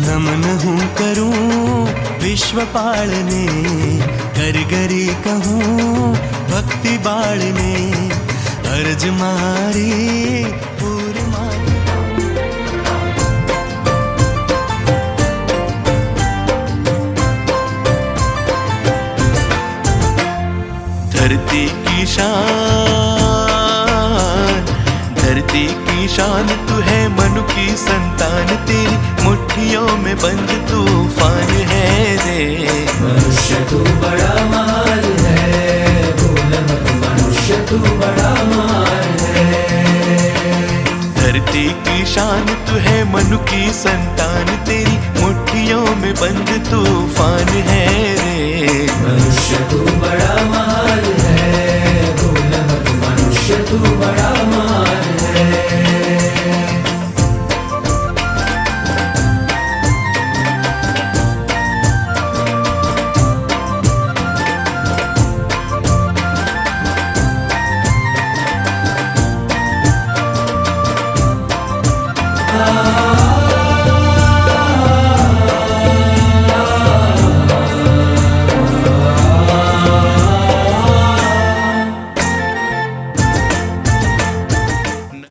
नमन हूँ करूँ विश्व पालने, कर गरी कहूँ भक्ति बाळने, अर्ज मारी पूर मारी। धरती की शान, धरती की शान तू है, मनु की संतान तेरी मुट्ठियों में बंद तूफान है रे। मनुष्य तू बड़ा महान है, भूल मत मनुष्य तू बड़ा महान है। धरती की शान तू है, मनु की संतान तेरी मुट्ठियों में बंद तूफान है रे। मनुष्य तू बड़ा महान है, भूल मत मनुष्य तू बड़ा महान है। Ah